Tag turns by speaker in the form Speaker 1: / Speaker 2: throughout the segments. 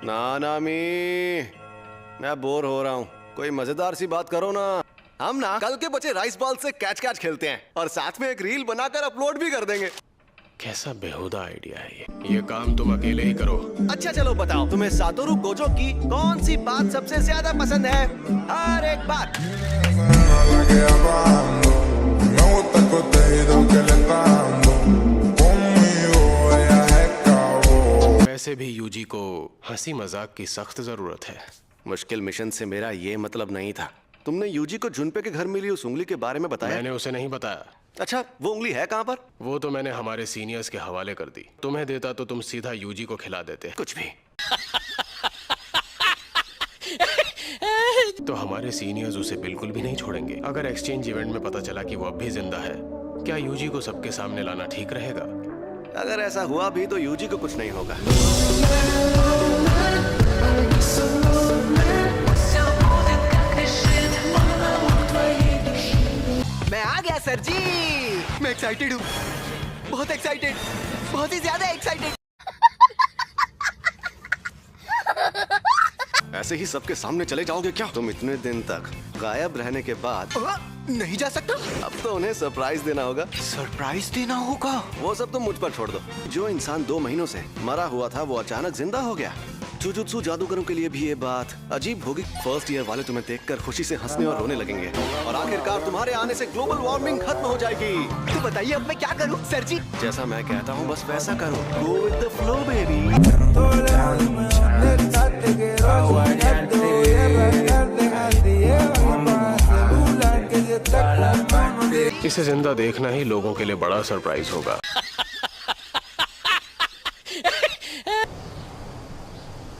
Speaker 1: नामी, मैं बोर हो रहा हूँ, कोई मजेदार सी बात करो ना। हम ना कल के बचे राइस बॉल से कैच कैच खेलते हैं और साथ में एक रील बनाकर अपलोड भी कर देंगे।
Speaker 2: कैसा बेहुदा आइडिया है ये काम तुम अकेले ही करो।
Speaker 1: अच्छा चलो बताओ, तुम्हें सातोरु गोजो की कौन सी बात सबसे ज्यादा पसंद है? हर एक बात।
Speaker 2: वैसे भी यूजी को हंसी मजाक की सख्त जरूरत है।
Speaker 1: मुश्किल मिशन से मेरा ये मतलब नहीं था। तुमने यूजी को जुनपे के घर मिली उस उंगली के बारे में बताया?
Speaker 2: मैंने उसे नहीं बताया।
Speaker 1: अच्छा, वो उंगली है कहाँ पर?
Speaker 2: वो तो मैंने हमारे सीनियर्स के हवाले कर दी। तुम्हें देता तो तुम सीधा यूजी को खिला देते।
Speaker 1: कुछ भी।
Speaker 2: तो हमारे सीनियर्स उसे बिल्कुल भी नहीं छोड़ेंगे। अगर एक्सचेंज इवेंट में पता चला कि वो अब भी जिंदा है, क्या यूजी को सबके सामने लाना ठीक रहेगा?
Speaker 1: अगर ऐसा हुआ भी तो यूजी को कुछ नहीं होगा। मैं आ गया सर जी। मैं एक्साइटेड हूँ, बहुत एक्साइटेड, बहुत ही ज्यादा एक्साइटेड। ऐसे ही सबके सामने चले जाओगे क्या? तुम इतने दिन तक गायब रहने के बाद नहीं जा सकता। अब तो उन्हें सरप्राइज देना होगा। सरप्राइज देना होगा? वो सब तुम मुझ पर छोड़ दो। जो इंसान 2 महीनों से मरा हुआ था वो अचानक जिंदा हो गया। जुजुत्सु जादूगरों के लिए भी ये बात अजीब होगी। फर्स्ट ईयर वाले तुम्हें देखकर खुशी से हंसने और रोने लगेंगे और आखिरकार तुम्हारे आने से ग्लोबल वार्मिंग खत्म हो जाएगी। तो बताइए अब मैं क्या करूं सर जी? जैसा मैं कहता हूं बस वैसा करो। Go with the flow baby.
Speaker 2: इसे जिंदा देखना ही लोगों के लिए बड़ा सरप्राइज होगा।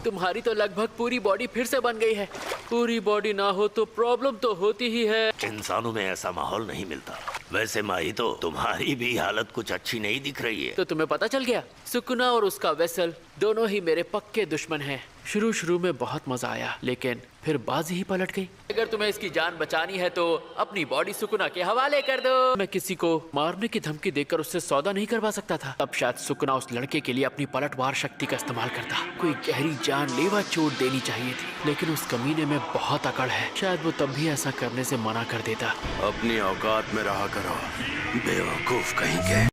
Speaker 3: तुम्हारी तो लगभग पूरी बॉडी फिर से बन गई है। पूरी बॉडी ना हो तो प्रॉब्लम तो होती ही है।
Speaker 4: इंसानों में ऐसा माहौल नहीं मिलता। वैसे माही तो तुम्हारी भी हालत कुछ अच्छी नहीं दिख रही है।
Speaker 3: तो तुम्हें पता चल गया? सुकुना और उसका वेसल दोनों ही मेरे पक्के दुश्मन हैं। शुरू में बहुत मजा आया, लेकिन फिर बाजी ही पलट गई। अगर तुम्हें इसकी जान बचानी है तो अपनी बॉडी सुकुना के हवाले कर दो। मैं किसी को मारने की धमकी देकर उससे सौदा नहीं करवा सकता था। अब शायद सुकुना उस लड़के के लिए अपनी पलटवार शक्ति का इस्तेमाल करता। कोई गहरी जानलेवा चोट देनी चाहिए थी, लेकिन उस कमीने में बहुत अकड़ है। शायद वो तब भी ऐसा करने से मना कर देता।
Speaker 1: अपनी औकात में रहा करो, बेवकूफ कहीं के।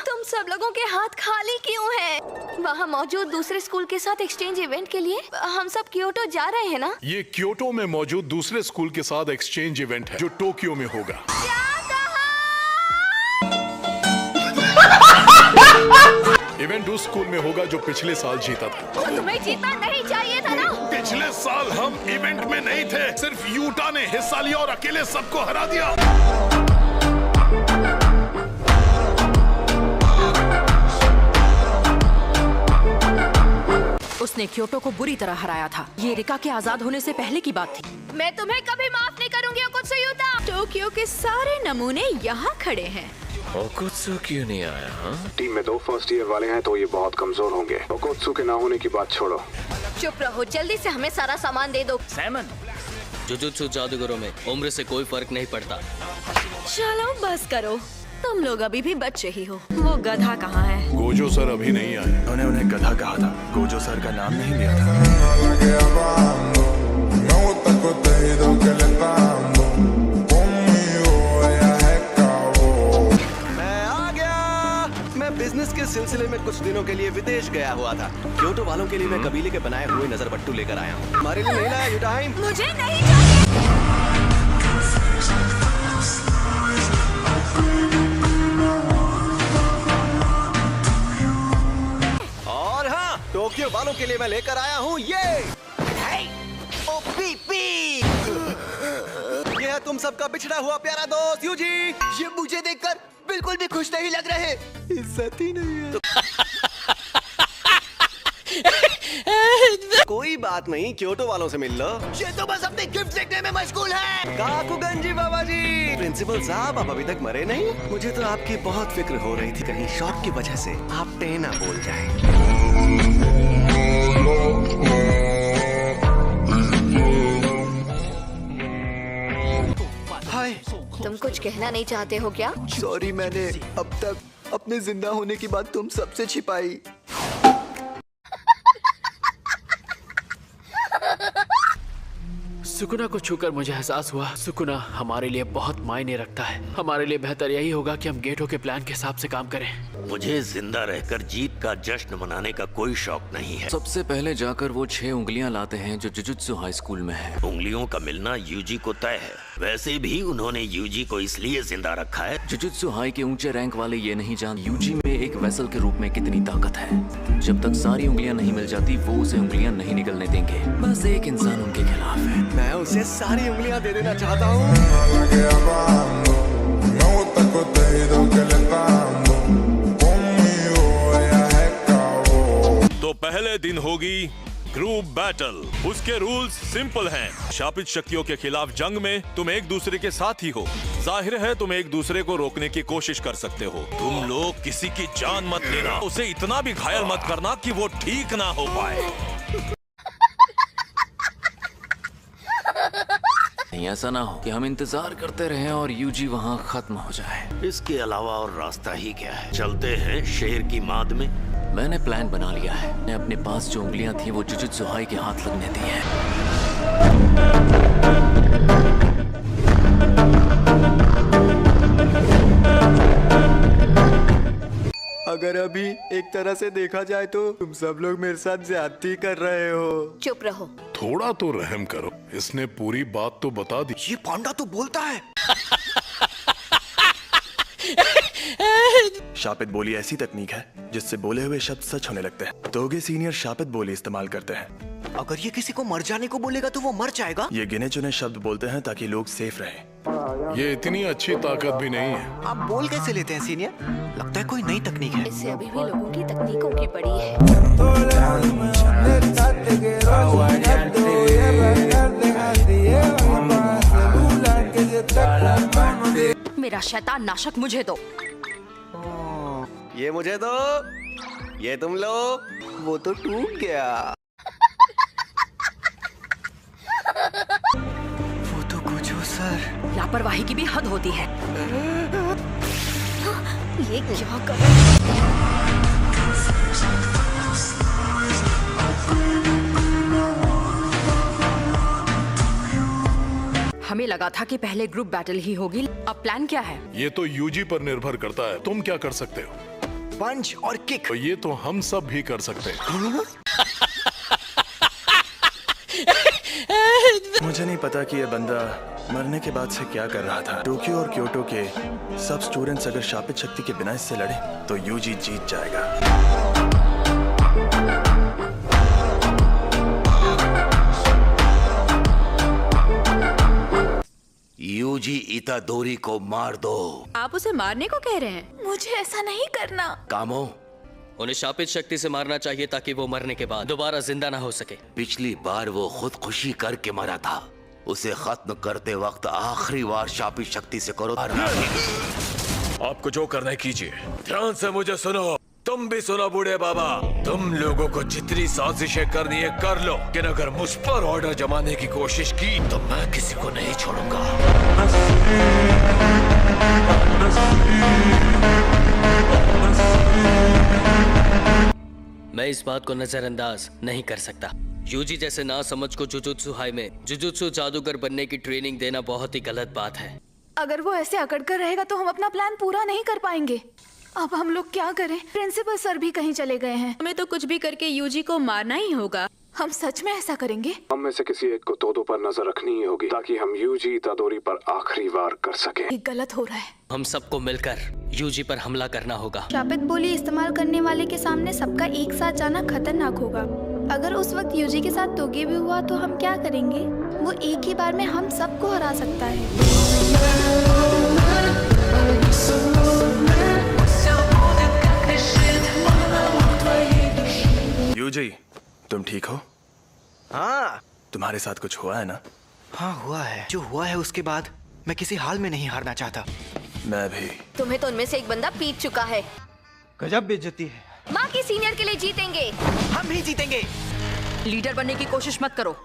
Speaker 5: तुम सब लोगों के हाथ खाली क्यों हैं? वहाँ मौजूद दूसरे स्कूल के साथ एक्सचेंज इवेंट के लिए हम सब क्योटो जा रहे हैं ना?
Speaker 6: ये क्योटो में मौजूद दूसरे स्कूल के साथ एक्सचेंज इवेंट है जो टोक्यो में होगा। इवेंट उस स्कूल में होगा जो पिछले साल जीता था।
Speaker 5: तो तुम्हें जीतना नहीं चाहिए था ना?
Speaker 6: पिछले साल हम इवेंट में नहीं थे, सिर्फ यूटा ने हिस्सा लिया और अकेले सबको हरा दिया।
Speaker 7: उसने क्योटो को बुरी तरह हराया था। ये रिका के आजाद होने से पहले की बात थी।
Speaker 5: मैं तुम्हें कभी माफ नहीं करूंगी ओकुत्सुयुता।
Speaker 7: टोक्यो के सारे नमूने यहाँ खड़े हैं।
Speaker 2: ओकुत्सु क्यों नहीं आया? हाँ?
Speaker 8: टीम में 2 फर्स्ट ईयर वाले हैं तो ये बहुत कमजोर होंगे। ओकुत्सु के ना होने की बात छोड़ो।
Speaker 5: चुप रहो, जल्दी से हमें सारा सामान दे दो।
Speaker 9: सैमन, जुजुत्सु जादूगरों में उम्र से कोई फर्क नहीं पड़ता।
Speaker 7: चलो बस करो, तुम लोग अभी भी बच्चे ही हो। वो गधा कहाँ है?
Speaker 6: गोजो सर अभी नहीं आए।
Speaker 2: उन्होंने उन्हें गधा कहा था, गोजो सर का नाम नहीं लिया था।
Speaker 1: मैं आ गया। मैं बिजनेस के सिलसिले में कुछ दिनों के लिए विदेश गया हुआ था। क्योटो वालों के लिए मैं कबीले के बनाए हुए नजर बट्टू लेकर आया हूँ। हमारे लिए नहीं लाया यूटाइम?
Speaker 5: मुझे नहीं चाहिए।
Speaker 1: टोक्यो वालों के लिए मैं लेकर आया हूँ ये ओपीपी। ये है तुम सबका बिछड़ा हुआ प्यारा दोस्त यूजी। ये मुझे देखकर बिल्कुल भी खुश नहीं लग रहे। इज्जत ही नहीं है। कोई बात नहीं, क्योटो वालों से मिल लो। ये तो बस अपने गिफ्ट देखने में मशगूल है। काकुगंजी बाबा जी। प्रिंसिपल साहब, आप अभी तक मरे नहीं? मुझे तो आपकी बहुत फिक्र हो रही थी, कहीं शॉक की वजह से आप टेना बोल जाएं। हाय,
Speaker 5: तुम कुछ कहना नहीं चाहते हो क्या?
Speaker 10: सॉरी, मैंने अब तक अपने जिंदा होने की बात तुम सबसे छिपाई।
Speaker 3: सुकुना को छूकर मुझे एहसास हुआ सुकुना हमारे लिए बहुत मायने रखता है। हमारे लिए बेहतर यही होगा कि हम गेटो के प्लान के हिसाब से काम करें।
Speaker 4: मुझे जिंदा रहकर जीत का जश्न मनाने का कोई शौक नहीं है।
Speaker 11: सबसे पहले जाकर वो 6 उंगलियां लाते हैं जो जुजुत्सु हाई स्कूल में है।
Speaker 4: उंगलियों का मिलना यूजी को तय है। वैसे भी उन्होंने यूजी को इसलिए जिंदा रखा है।
Speaker 11: जुजुत्सु हाई के ऊंचे रैंक वाले ये नहीं जानते यूजी में एक वेसल के रूप में कितनी ताकत है। जब तक सारी उंगलियां नहीं मिल जाती वो उसे उंगलियां नहीं निकलने देंगे। बस एक इंसान उनके खिलाफ है।
Speaker 10: मैं उसे सारी उंगलियां दे देना चाहता हूँ।
Speaker 6: तो पहले दिन होगी ग्रुप बैटल। उसके रूल्स सिंपल हैं। शापित शक्तियों के खिलाफ जंग में तुम एक दूसरे के साथ ही हो। जाहिर है तुम एक दूसरे को रोकने की कोशिश कर सकते हो। तुम लोग किसी की जान मत लेना। उसे इतना भी घायल मत करना कि वो ठीक ना हो पाए।
Speaker 11: ऐसा ना हो कि हम इंतजार करते रहें और यूजी वहाँ खत्म हो जाए।
Speaker 4: इसके अलावा और रास्ता ही क्या है? चलते हैं शेर की माद में।
Speaker 11: मैंने प्लान बना लिया है। मैंने अपने पास जो उंगलियां थी वो जुजुत्सु हाई के हाथ लगने दी हैं।
Speaker 10: अगर अभी एक तरह से देखा जाए तो तुम सब लोग मेरे साथ ज्यादती कर रहे हो।
Speaker 5: चुप रहो।
Speaker 6: थोड़ा तो रहम करो। इसने पूरी बात तो बता दी।
Speaker 10: ये पांडा तो बोलता है। शापित बोली ऐसी तकनीक है जिससे बोले हुए शब्द सच होने लगते हैं। तोगे सीनियर शापित बोली इस्तेमाल करते हैं। अगर ये किसी को मर जाने को बोलेगा तो वो मर जाएगा। ये गिने चुने शब्द बोलते हैं ताकि लोग सेफ रहें।
Speaker 6: ये इतनी अच्छी ताकत भी नहीं है।
Speaker 10: आप बोल कैसे लेते हैं सीनियर? लगता है कोई नई तकनीक है।
Speaker 5: इससे अभी भी लोगों की तकनीकों की पड़ी है।
Speaker 7: मेरा शैतान नाशक मुझे दो।
Speaker 1: ये मुझे दो, ये तुम लो।
Speaker 10: वो तो टूट गया। वो तो कुछ हो सर।
Speaker 7: लापरवाही की भी हद होती है। ये क्या कर रहे हैं? हमें लगा था कि पहले ग्रुप बैटल ही होगी। अब प्लान क्या है?
Speaker 6: ये तो यूजी पर निर्भर करता है। तुम क्या कर सकते हो?
Speaker 10: पंच और किक।
Speaker 6: तो ये तो हम सब भी कर सकते हैं।
Speaker 10: मुझे नहीं पता कि ये बंदा मरने के बाद से क्या कर रहा था। टोक्यो और क्योटो के सब स्टूडेंट्स अगर शापित शक्ति के बिना इससे लड़े तो यूजी जीत जाएगा।
Speaker 4: यूजी इतादोरी को मार दो।
Speaker 7: आप उसे मारने को कह रहे हैं?
Speaker 5: मुझे ऐसा नहीं करना।
Speaker 4: कामो,
Speaker 9: उन्हें शापित शक्ति से मारना चाहिए ताकि वो मरने के बाद दोबारा जिंदा ना हो सके।
Speaker 4: पिछली बार वो खुदकुशी करके मरा था। उसे खत्म करते वक्त आखिरी बार शापित शक्ति से करो।
Speaker 2: आपको जो करना है कीजिए। ध्यान से मुझे सुनो। तुम भी सुनो बूढ़े बाबा। तुम लोगों को जितनी साजिशें करनी है कर लो, लेकिन अगर मुझ पर ऑर्डर जमाने की कोशिश की तो मैं किसी को नहीं छोड़ूंगा।
Speaker 9: मैं इस बात को नजरअंदाज नहीं कर सकता। यूजी जैसे ना समझ को जुजुत्सु हाई में जुजुत्सु जादूगर बनने की ट्रेनिंग देना बहुत ही गलत बात है।
Speaker 5: अगर वो ऐसे अकड़ कर रहेगा तो हम अपना प्लान पूरा नहीं कर पाएंगे। अब हम लोग क्या करें? प्रिंसिपल सर भी कहीं चले गए हैं।
Speaker 7: हमें तो कुछ भी करके यूजी को मारना ही होगा।
Speaker 5: हम सच में ऐसा करेंगे?
Speaker 8: हम में से किसी एक को तोदो पर नजर रखनी ही होगी ताकि हम यूजी इतादोरी पर आखिरी वार कर सके।
Speaker 5: ये गलत हो रहा है।
Speaker 9: हम सबको मिलकर यूजी पर हमला करना होगा।
Speaker 5: शापित बोली इस्तेमाल करने वाले के सामने सबका एक साथ जाना खतरनाक होगा। अगर उस वक्त यूजी के साथ तोगे भी हुआ तो हम क्या करेंगे? वो एक ही बार में हम सबको हरा सकता है।
Speaker 10: यूजी, तुम ठीक हो? हाँ। तुम्हारे साथ कुछ हुआ है ना? हाँ हुआ है। जो हुआ है उसके बाद मैं किसी हाल में नहीं हारना चाहता। मैं भी।
Speaker 5: तुम्हें तो उनमें से एक बंदा पीट चुका है।
Speaker 10: गजब बेइज्जती है।
Speaker 5: माँ की सीनियर के लिए जीतेंगे।
Speaker 10: हम ही जीतेंगे।
Speaker 7: लीडर बनने की कोशिश मत करो।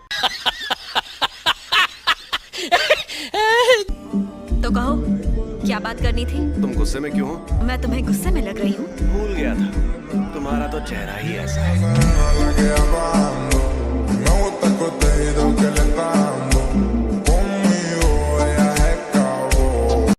Speaker 7: तो कहो, क्या बात करनी थी?
Speaker 1: तुम गुस्से में क्यों हो?
Speaker 7: मैं तुम्हें गुस्से में लग रही हूँ?
Speaker 1: भूल गया था, तुम्हारा तो चेहरा ही ऐसा है।